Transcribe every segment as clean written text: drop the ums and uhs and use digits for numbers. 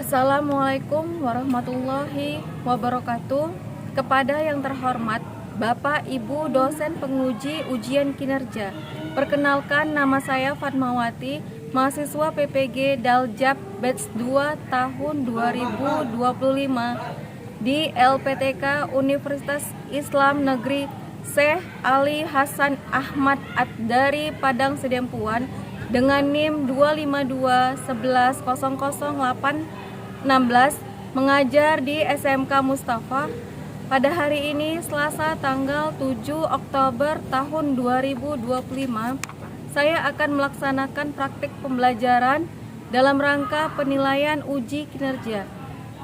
Assalamualaikum warahmatullahi wabarakatuh. Kepada yang terhormat Bapak Ibu dosen penguji ujian kinerja, perkenalkan nama saya Fatmawati, mahasiswa PPG Daljab Batch 2 tahun 2025 di LPTK Universitas Islam Negeri Syekh Ali Hasan Ahmad dari Padang Sidempuan dengan NIM 25211000816, mengajar di SMK Mustafa. Pada hari ini Selasa tanggal 7 Oktober tahun 2025, saya akan melaksanakan praktik pembelajaran dalam rangka penilaian uji kinerja.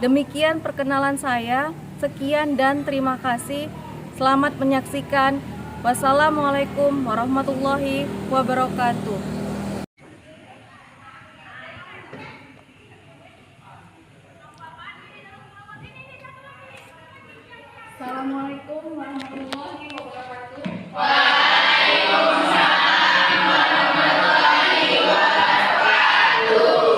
Demikian perkenalan saya. Sekian dan terima kasih. Selamat menyaksikan. Wassalamualaikum warahmatullahi wabarakatuh. Assalamualaikum warahmatullahi wabarakatuh. Waalaikumsalam warahmatullahi wabarakatuh.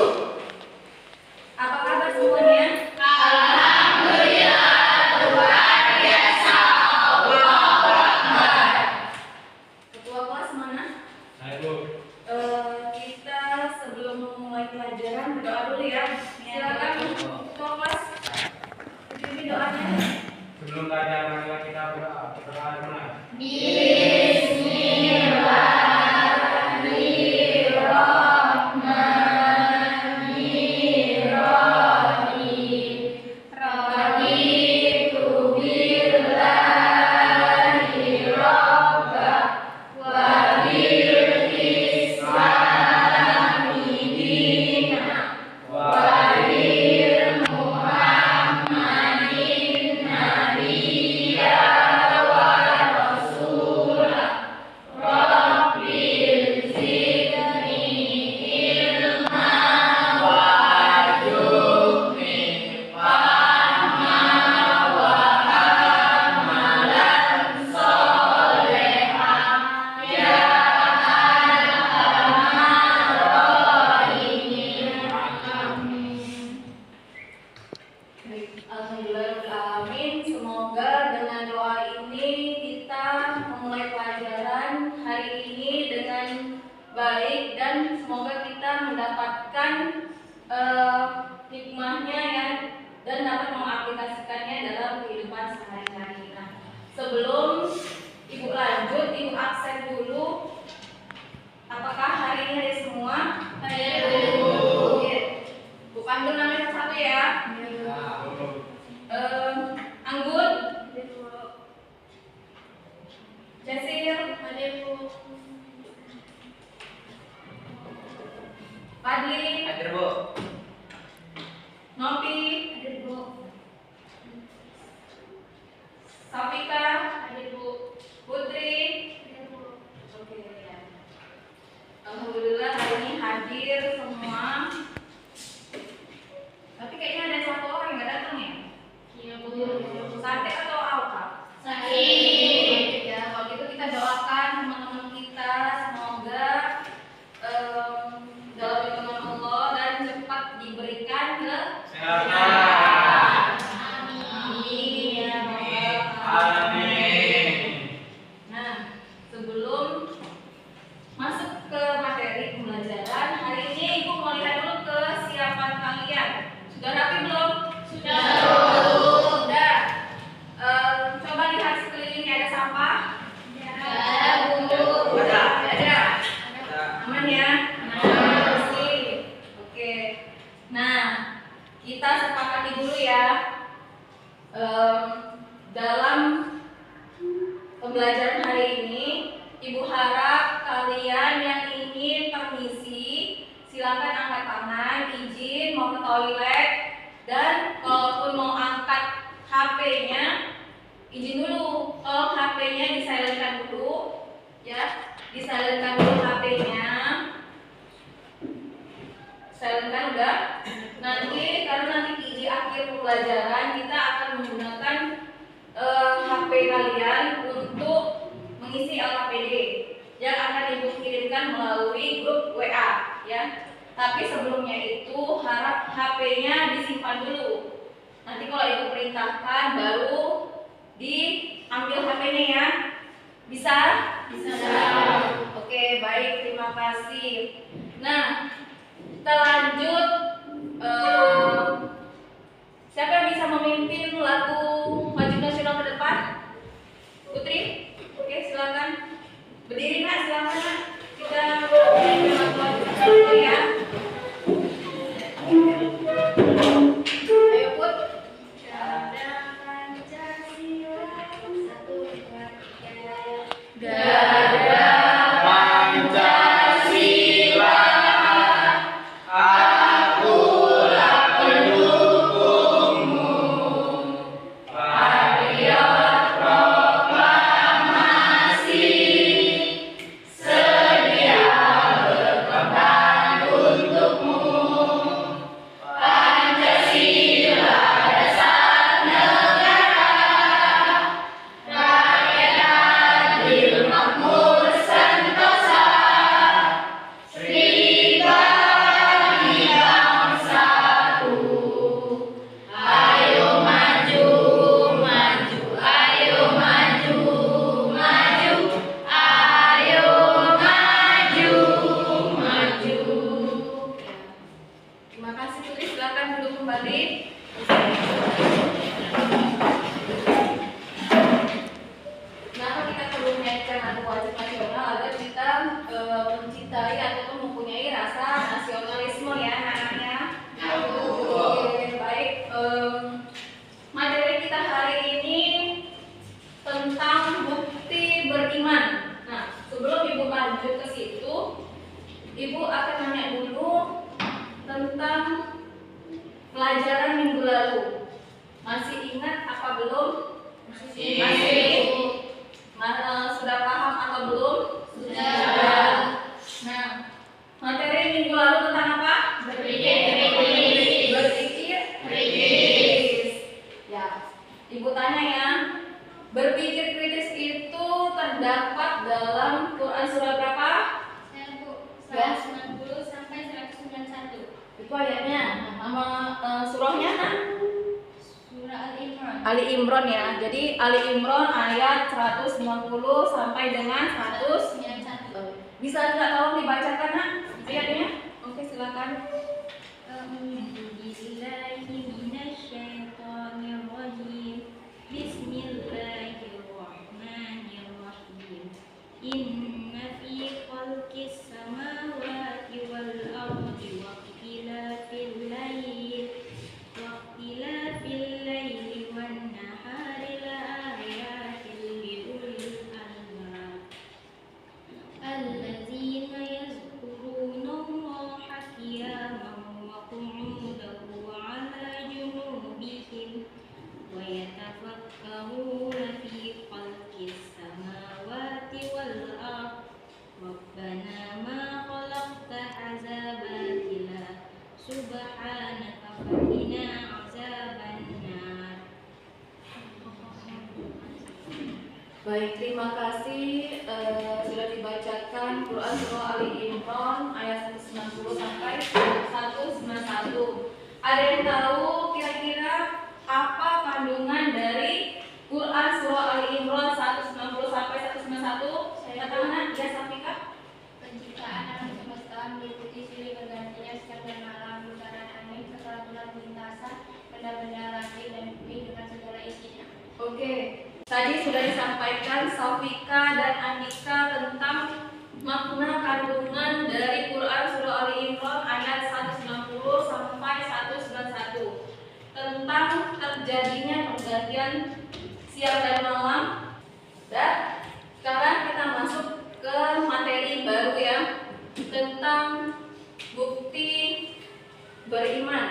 Apa kabar semuanya? Alhamdulillah, luar biasa. Allahu Akbar. Ketua kelas mana? Saya Bu. semoga kita mendapatkan hikmahnya ya, dan dapat mengaplikasikannya dalam kehidupan sehari-hari. Nah, sebelum Ibu lanjut, Ibu absen dulu. Apakah hari ini ada semua? Oke. Bu panggil namanya satu ya. Anggun, Cecil, Padli, Hadir, Bu. Nopi, Safika, Putri. Oke ya. Alhamdulillah hari ini hadir semua. Tapi kayaknya ada satu orang yang nggak datang ya? Iya, Bu. Sate atau apa? Sakit. Ya, kalau gitu kita doakan teman-teman kita semoga dalam lindungan Allah dan cepat diberikan kesehatan. Amin ya Rabbal alamin. Nah, sebelum masuk ke materi pembelajaran hari ini, Ibu mau lihat dulu kesiapan kalian. Sudah rapi belum? Sudah. Sudah. Coba lihat sekelilingnya, ada sampah? Ada, Bu. Ada. Aman ya? Bersih. Oke. Nah, kita sepakati dulu ya. Dalam pembelajaran hari ini, Ibu harap kalian yang ingin permisi, silakan angkat tangan, izin mau ke toilet, dan kalaupun mau angkat HP-nya, izin dulu. Tolong HP-nya disilentkan dulu, ya, disilentkan dulu HP-nya. Silentkan udah. Nanti karena nanti di akhir pembelajaran kita akan menggunakan HP kalian untuk mengisi LKPD yang akan Ibu kirimkan melalui grup WA ya. Tapi sebelumnya itu harap HP-nya disimpan dulu. Nanti kalau Ibu perintahkan baru diambil HP-nya ya. Bisa? Bisa. Oke, baik, terima kasih. Nah, kita lanjut. Siapa yang bisa memimpin lagu Wajib Nasional ke depan? Putri? Oke, silakan. Berdiri Nak, silakan Nak. Kita memimpin lagu Wajib Nasional ya. Ayo Put. Gada Pancasila, 1, 2, 3. Gada Pancasila, akulah pendukungmu. Patriot proklamasi, sedia berkorban untukmu. Pancasila dasar negara, rakyat adil makmur sentosa, Sri bagi bangsaku. Ayo maju, maju, ayo maju, maju, ayo maju, maju. Terima kasih Putri, silakan duduk kembali. Kenapa kita perlu menyajikan lagu wajib nasional agar kita mencintai ataupun mempunyai rasa nasionalisme ya anak-anaknya. Oke, baik. Materi kita hari ini tentang bukti beriman. Nah, sebelum Ibu lanjut ke situ, Ibu akan nanya dulu tentang pelajaran minggu lalu. Masih ingat apa belum? Masih. Sudah paham atau belum? Sudah. Nah, materi minggu lalu tentang apa? Berpikir kritis. Ya, Ibu tanya ya. Berpikir kritis itu terdapat dalam Quran surah berapa? 190 sampai 191. Itu ayatnya. Nama surahnya kan? Surah Al-Imran. Ali Imran ya. Jadi Ali Imran ayat 190 sampai dengan 100. 191. Bisa nggak tolong dibacakan Nak? ayatnya? Oke, silakan. Bismillahirrahmanirrahim. Bismillahirrahmanirrahim. Inna fi khalqis samawati wal ardi wa ikhtilafil laili wan nahari la ayatin li ulil albab. Alladzina yazkuruna Allaha qiyaman wa qu'udan wa 'ala junubihim wa yatafakkaruna fi khalqis samawati wal ardi Rabbana ma khalaqta hadza batila subhanaka faqina 'adzabannar. Baik, terima kasih. Sudah dibacakan Quran Surah Ali Imran ayat 190 sampai 191. Ada yang tahu kira-kira apa kandungan dari Quran Surah Ali Imran 190 sampai 191? Katakan ya, Safika. Penciptaan alam semesta meliputi silih bergantinya siang dan malam, putaran angin, keteraturan lintasan, benda-benda langit dan bumi dengan segala isinya. Oke, tadi sudah disampaikan Safika dan Andika tentang makna kandungan dari Quran Surah Ali Imran ayat 190 sampai 191 tentang terjadinya pergantian siang dan malam. Dan sekarang kita masuk ke materi baru ya, tentang bukti beriman.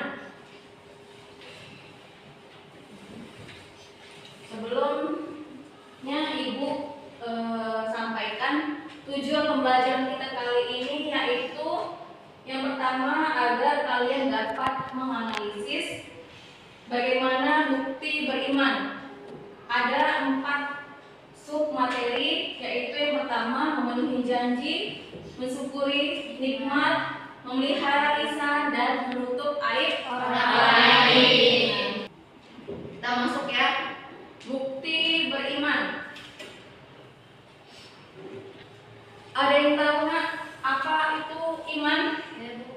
Sebelumnya Ibu sampaikan tujuan pembelajaran kita kali ini, yaitu yang pertama agar kalian dapat menganalisis bagaimana bukti beriman. Ada 4 sub materi, yaitu yang pertama memenuhi janji, mensyukuri nikmat, memelihara lisan, dan menutup aib orang lain. Kita masuk ya. Bukti beriman. Ada yang tahu nggak apa itu iman?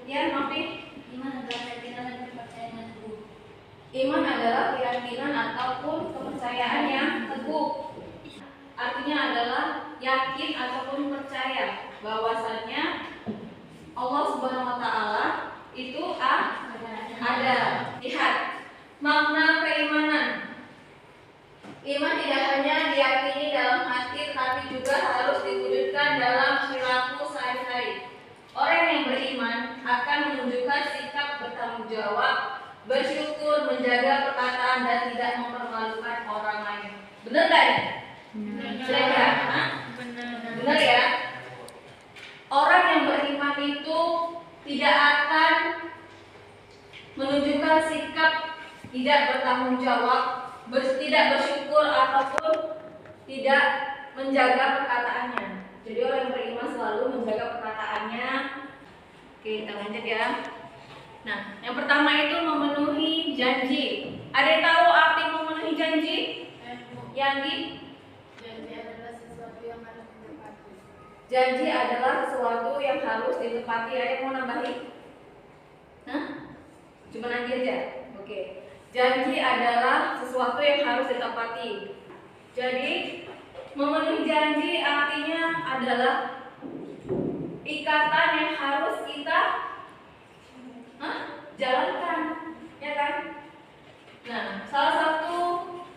Ya, Novi. Iman adalah keyakinan dan kepercayaan yang teguh. Iman adalah keyakinan ataupun kepercayaan yang teguh. Artinya adalah yakin ataupun percaya bahwasannya Allah Subhanahu wa taala itu ada. Lihat makna keimanan. Iman tidak hanya diyakini dalam hati, tapi juga harus diwujudkan dalam perilaku sehari-hari. Orang yang beriman akan menunjukkan sikap bertanggung jawab, bersyukur, menjaga perkataan, dan tidak mempermalukan orang lain. Benar nggak ya? Benar. Benar ya? Orang yang beriman itu tidak akan menunjukkan sikap tidak bertanggung jawab, tidak bersyukur, ataupun tidak menjaga perkataannya. Jadi orang yang beriman selalu menjaga perkataannya. Oke, kita lanjut ya. Nah, yang pertama itu memenuhi janji. Ada yang tahu arti memenuhi janji? Yandi? Janji adalah sesuatu yang harus ditepati. Janji adalah sesuatu yang harus ditepati. Ada yang mau nambahin? Hah? Cuma nanti aja. Oke. Janji adalah sesuatu yang harus ditepati. Jadi memenuhi janji artinya adalah ikatan yang harus kita jalankan, ya kan? Nah, salah satu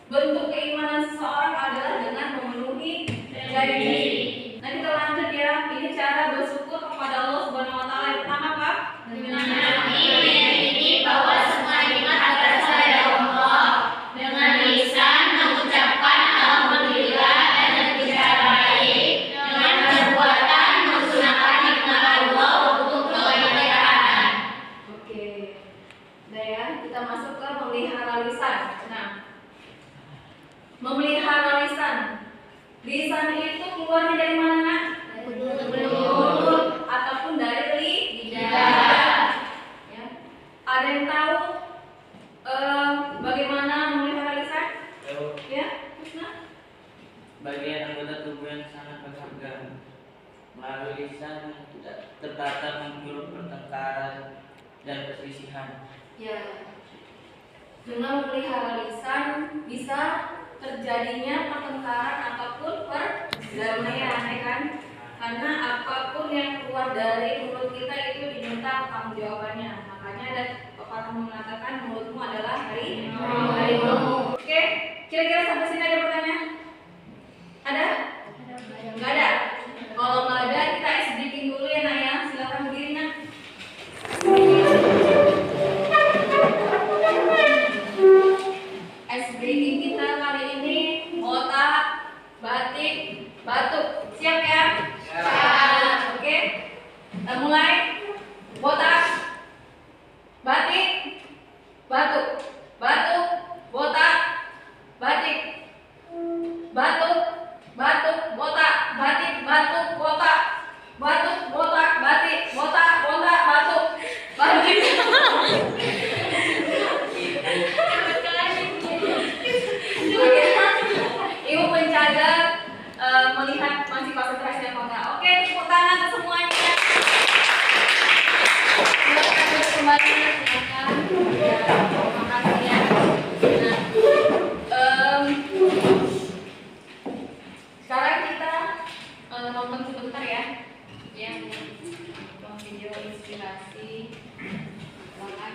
bentuk keimanan seseorang adalah dengan memenuhi janji. Nah, kita lanjut ya. Ini cara bersyukur kepada Allah Subhanahu wa taala. Yang pertama apa? Dengan meyakini bahwa semua nikmat berasal dari Allah, dengan lisan mengucapkan alhamdulillah dan berbicara baik, dengan perbuatan menggunakan nikmat Allah untuk kebaikan dan perselisihan. Ya, dengan memelihara lisan bisa terjadinya pertengkaran ataupun perdamaian, ya kan? Karena apapun yang keluar dari mulut kita itu diminta pertanggung jawabannya. Makanya ada pepatah mengatakan mulutmu adalah harimau. Oke, kira-kira sampai sini ada pertanyaan? Ada? Nggak ada. Kalau nggak ada, kita ice breaking dulu ya nak ya. Silakan berdiri nak. Ice breaking kita kali ini botak, batik, batuk. Siap ya? Siap. Oke. Kita mulai. Botak, batik, batuk, batuk, botak, batik, batuk, batuk, botak, batik, batuk, botak, batuk, botak, batik, botak, botak, batuk, batik. Ibu menjaga melihat masih konsentrasi apa enggak. Oke, tepuk tangan untuk semuanya. Silakan duduk kembali, silakan. Ya, terima kasih ya. Nah, sekarang kita nonton sebentar ya. Ya, nonton video inspirasi. Silakan.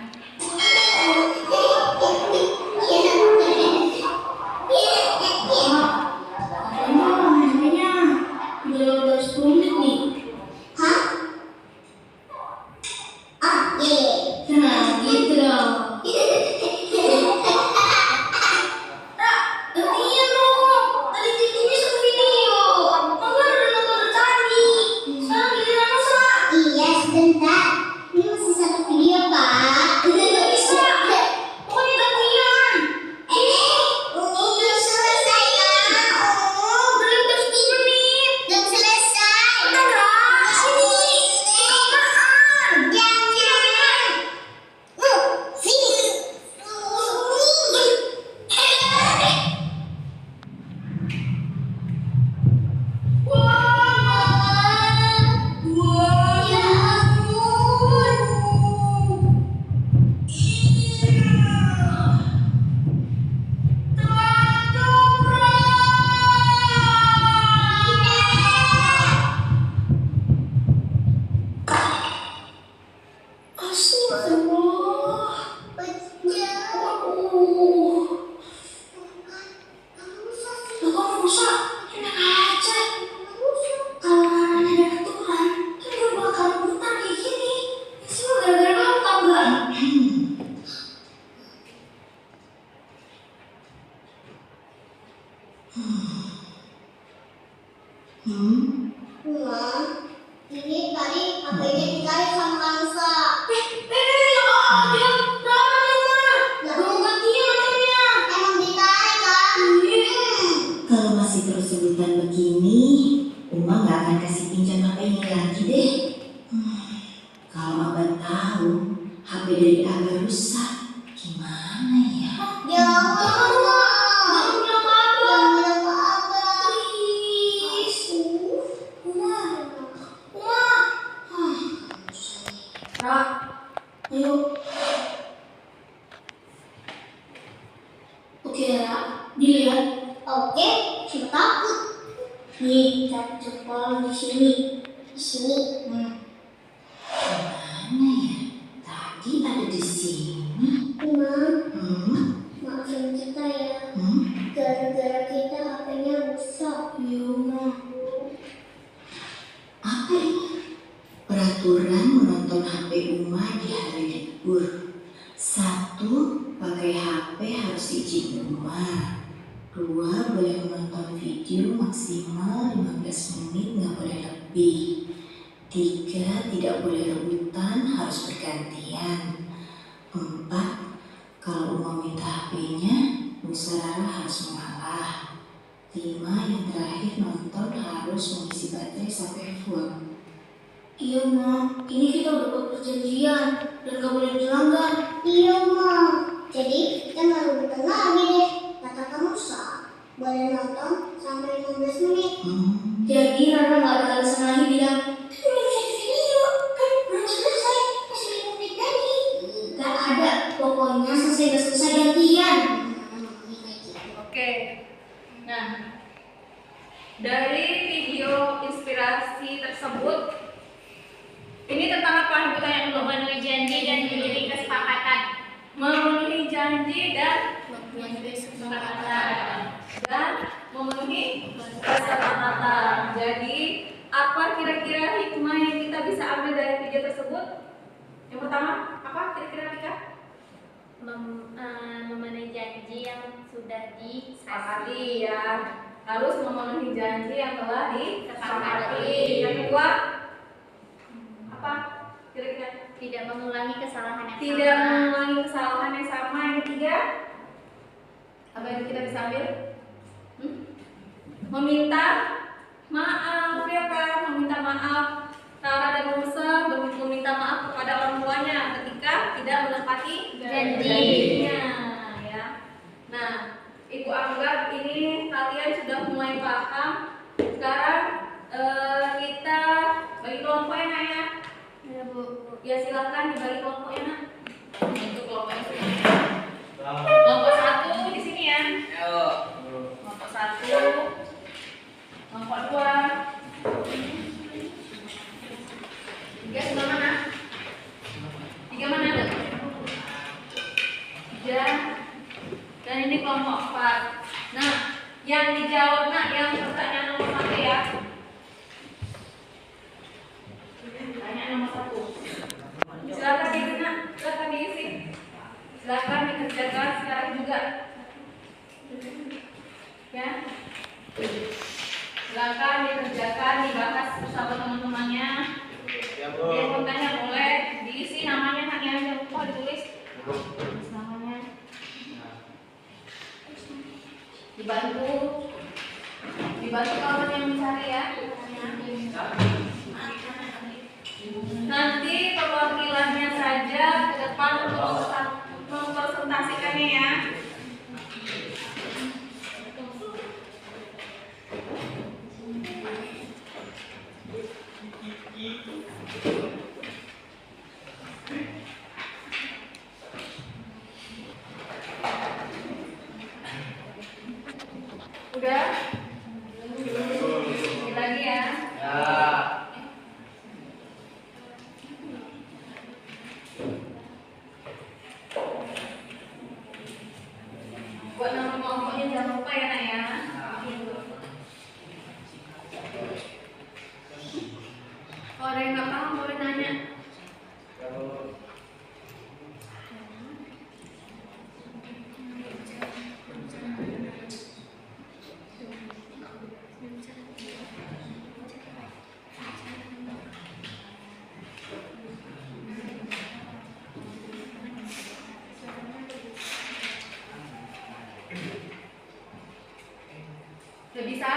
Ini tadi HP-nya dicari sama Kansa. Kalau masih terus sebutan begini, Uma nggak akan kasih pinjam HP-nya lagi deh. Kalau Abang tahu HP dari Abang rusak, gimana ya? Jangan bilang ke Abang. Ra, ayo. Oke, Ra, dilihat. Oke, siapa takut? Nih, cari jempol di sini. Di sini. Mana ya? Tadi ada di sini. Maafin kita ya. Hmm? Gara-gara kita HP-nya rusak. Iya, Ma. Apa ini? Peraturan menonton HP Uma di hari libur. 1. Pakai HP harus izin Uma. 2. Boleh menonton video maksimal 15 menit, nggak boleh lebih. 3. Tidak boleh rebutan, harus bergantian. 4. Kalau Uma minta HP-nya, Musara harus mengalah. 5. Yang terakhir, nonton harus mengisi baterai sampai full. Iya, Ma. Ini kita udah buat perjanjian dan gak boleh dilanggar. Iya, Ma. Jadi kita nggak rebutan lagi deh. Kata kamu sah. Boleh nonton sampai 15 menit. Jadi Rara gak ada alasan lagi bilang, "Kita belum jadi video, kan belum selesai, masih 5 menit lagi." dan menjadi kesepakatan. Memenuhi janji dan Menjadi kesepakatan. memenuhi kesepakatan. Jadi, apa kira-kira hikmah yang kita bisa ambil dari 3 tersebut? Yang pertama, apa kira-kira Rika? Memenuhi janji yang sudah Sepakati ya. Harus memenuhi janji yang telah disepakati. Disepakati. Yang kedua, apa kira-kira? tidak mengulangi kesalahan yang Tidak sama. mengulangi kesalahan yang sama. Yang ketiga, apa yang kita bisa ambil? Meminta maaf ya kan, meminta maaf Rara dan Musa, meminta maaf kepada orang tuanya ketika tidak menepati janjinya ya. Nah, Ibu anggap ini kalian sudah mulai paham. Sekarang kita bagi kelompoknya Nak, ya. Ya, Bu. Ya silakan dibagi kelompoknya Nak. Untuk kelompoknya sini. Kelompok 1 di sini ya. Kelompok 1, kelompok 2, 3 sebelah mana? 3 mana? 3. Dan ini kelompok 4. Nah, yang dijawab Nak, yang pertanyaan nomor 1 ya. Pertanyaan nomor 1. Silakan diisi Nak, silakan diisi. Silakan dikerjakan sekarang juga. Ya. Silakan dikerjakan, dibahas bersama teman-temannya. Yang bertanya boleh diisi namanya, hanya jangan lupa ditulis namanya. Dibantu kawan yang mencari ya. Nanti perwakilannya saja ke depan untuk mempresentasikannya ya. Udah? Sedikit lagi ya. Buat nama kelompoknya jangan lupa ya Nak ya. Kalau ada yang nggak paham boleh nanya. Udah bisa?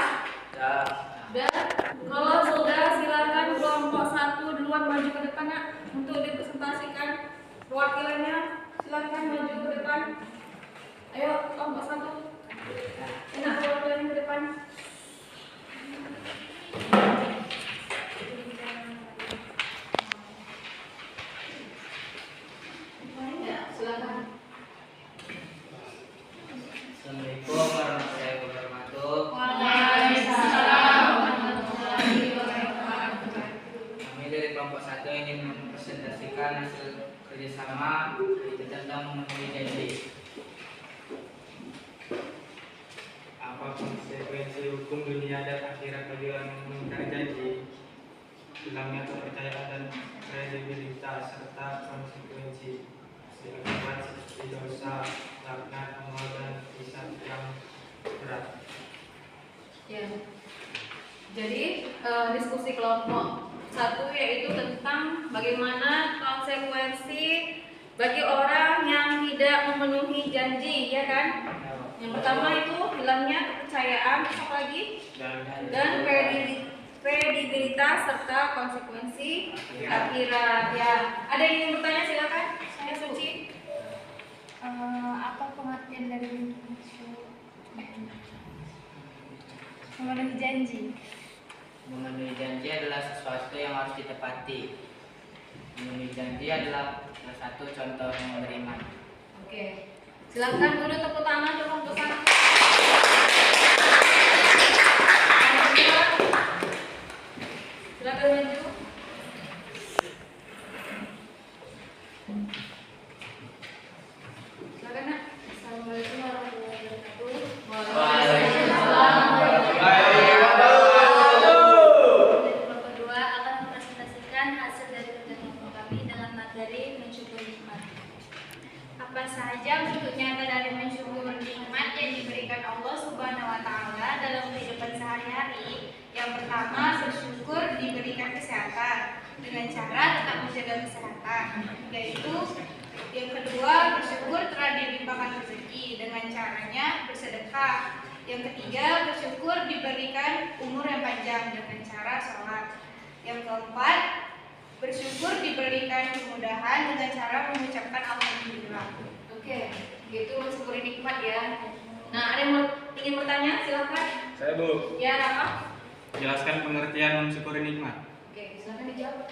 Udah? Kalau sudah silakan kelompok 1 duluan maju ke depan Nak untuk dipresentasikan perwakilannya. Silakan maju ke depan. Ayo kelompok 1. Enak perwakilannya ke depan. Ya, silakan. Assalamualaikum warahmatullahi wabarakatuh. Waalaikumsalam warahmatullahi wabarakatuh. Kami dari kelompok 1 ingin mempresentasikan hasil kerjasama yaitu tentang memenuhi janji. Apa konsekuensi hukum dunia dan akhirat bagi orang yang mengingkari janji? Hilangnya kepercayaan dan kredibilitas serta konsekuensi akibat seperti dosa, laknat, amal dan hisab yang berat. Ya. Jadi diskusi kelompok 1 yaitu tentang bagaimana konsekuensi bagi orang yang tidak memenuhi janji, ya kan? Yang pertama itu hilangnya kepercayaan, apa lagi? Dan kredibilitas serta konsekuensi akhirat. Ya. Ada yang ingin bertanya silakan. Saya Suci. Apa pengertian dari memenuhi janji? Memenuhi janji adalah sesuatu yang harus ditepati. Memenuhi janji adalah salah satu contoh yang beriman. Oke. Silakan dulu tepuk tangan untuk kelompok 1. Silakan maju. dengan materi mensyukur nikmat. Apa saja bentuk nyata dari mensyukur nikmat yang diberikan Allah Subhanahu wa taala dalam kehidupan sehari-hari? Yang pertama, bersyukur diberikan kesehatan dengan cara tetap menjaga kesehatan. Yaitu yang kedua, bersyukur telah dilimpahkan rezeki dengan caranya bersedekah. Yang ketiga, bersyukur diberikan umur yang panjang dengan cara sholat. Yang keempat, bersyukur diberikan kemudahan dengan cara mengucapkan alhamdulillah. Oke, gitu mensyukuri nikmat ya. Nah, ada yang ingin bertanya? Silakan. Saya Bu, Ya, apa? jelaskan pengertian mensyukuri nikmat. Oke, silakan dijawab.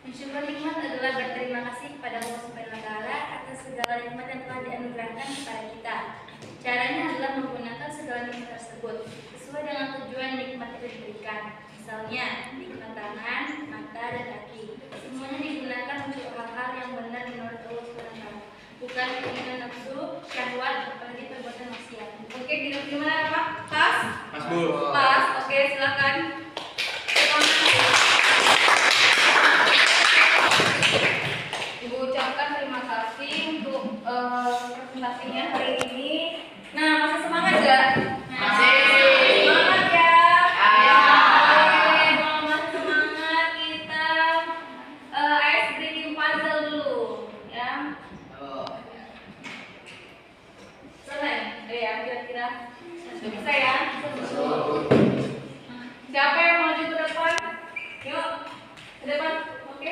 Mensyukur nikmat adalah berterima kasih kepada Allah Subhanahu wa taala atas segala nikmat yang telah dianugerahkan kepada kita. Caranya adalah menggunakan segala nikmat tersebut sesuai dengan tujuan nikmat itu diberikan. Misalnya, nikmat tangan, mata, dan kaki. Semuanya digunakan untuk hal-hal yang benar menurut Allah Subhanahu wa taala, bukan keinginan nafsu, syahwat, apalagi perbuatan maksiat. Oke, gimana Pak? Pas? Mas Bu. Pas. Oke, silakan. Ibu ucapkan terima kasih untuk presentasinya hari ini. Nah, masih semangat gak? Masih. Semangat ya. Ayo. Oke, kalau masih semangat kita ice breaking puzzle dulu, ya. Oh. Selesai? Ya, kira-kira sudah bisa ya? Siapa yang maju ke depan? Yuk, ke depan. Oke.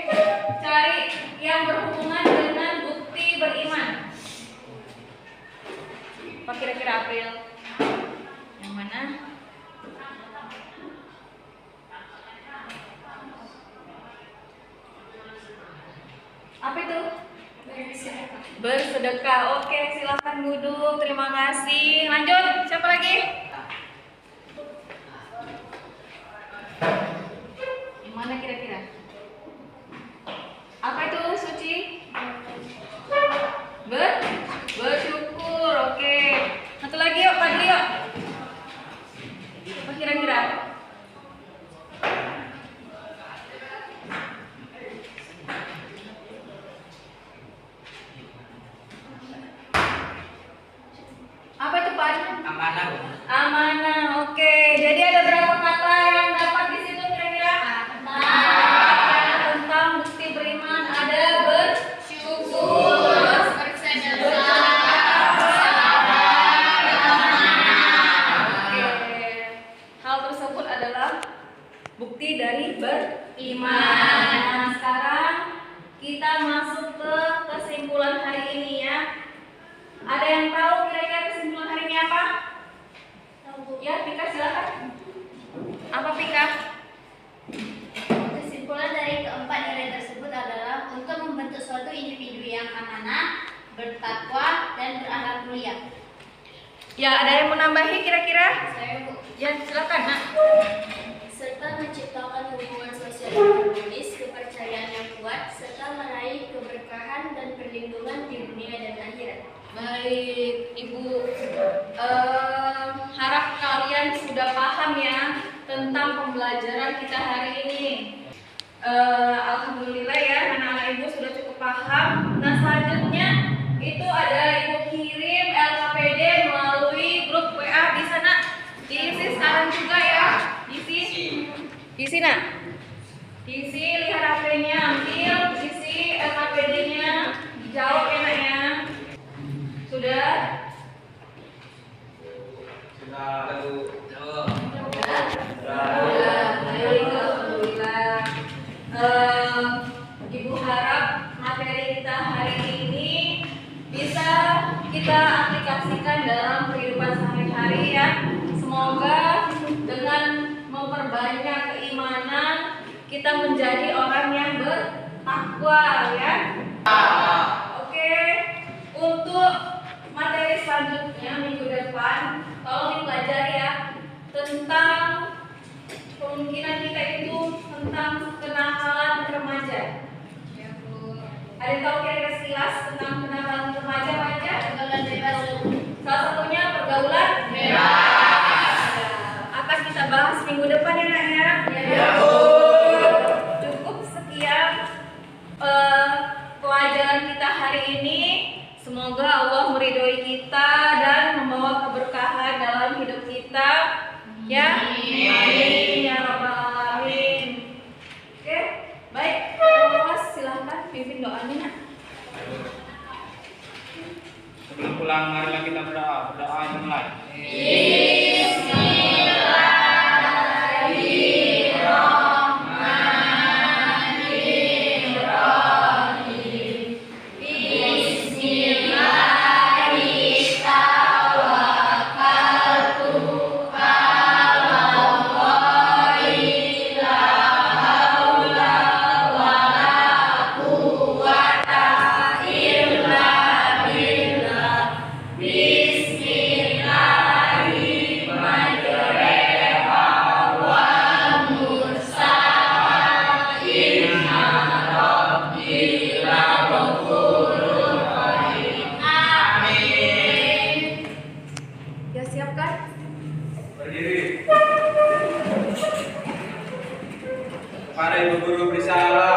Cari yang berhubungan dengan bukti beriman. Apa kira-kira April? Yang mana? Apa itu? Bersedekah. Oke, silakan duduk. Terima kasih. Lanjut. Siapa lagi? Yang mana kira-kira? Apa itu Suci? Bersyukur. Oke. Satu lagi yuk, Fadli yuk. Apa kira-kira? Apa itu Pak? Amanah Bu. Amanah. Oke. Jadi ada berapa kata yang dapat di situ kira-kira? Tentang bukti beriman ada bersyukur, Oke. Hal tersebut adalah bukti dari beriman. Nah, sekarang kita masuk ke kesimpulan hari ini ya. Ada yang tahu kira-kira kesimpulan hari ini apa? Ya, Pika silakan. Apa Pika? Kesimpulan dari keempat nilai tersebut adalah untuk membentuk suatu individu yang amanah, bertakwa, dan berakhlak mulia. Ya, ada yang mau nambahi kira-kira? Saya Bu. Ya, silakan Nak. Serta menciptakan hubungan sosial yang harmonis, kepercayaan yang kuat, serta meraih keberkahan dan perlindungan di dunia dan akhirat. Baik, Ibu, harap kalian sudah paham ya tentang pembelajaran kita hari ini. Alhamdulillah ya, anak-anak Ibu sudah cukup paham. Nah, selanjutnya itu ada Ibu kirim LKPD melalui grup WA di sana. Diisi sekarang juga ya. Diisi Nak. Diisi, lihat HP-nya, ambil, isi LKPD-nya, dijawab ya Nak ya. Sudah? Sudah. Baik, alhamdulillah. Ibu harap materi kita hari ini bisa kita aplikasikan dalam kehidupan sehari-hari ya. Semoga dengan memperbanyak keimanan kita menjadi orang yang bertakwa ya. Oke, untuk materi selanjutnya minggu depan tolong dipelajari ya tentang kemungkinan kita itu tentang kenakalan remaja. Ya, Bu. Ada yang tahu kira-kira sekilas tentang kenakalan remaja apa aja? Pergaulan bebas. Salah satunya pergaulan bebas. Akan kita bahas minggu depan ya Nak ya. Ya, Bu. Cukup sekian pembelajaran kita hari ini. Semoga Allah meridhoi kita dan membawa keberkahan dalam hidup kita. Ya, amin ya rabbal alamin. Oke, baik. Mas silahkan pimpin doanya. Sebelum pulang, marilah kita berdoa. Berdoa dimulai. Ya, siapkan. Berdiri. Para ibu guru beri salam.